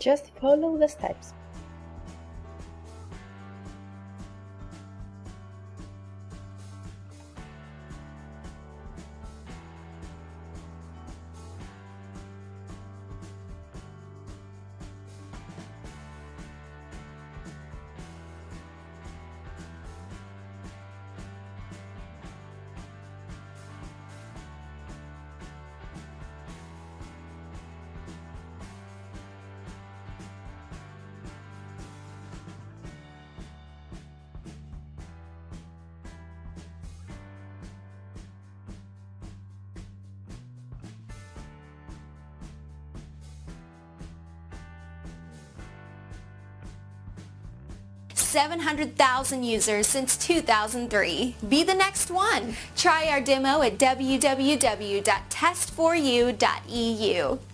Just follow the steps. $700,000 users since 2003. Be the next one. Try our demo at www.test4u.eu.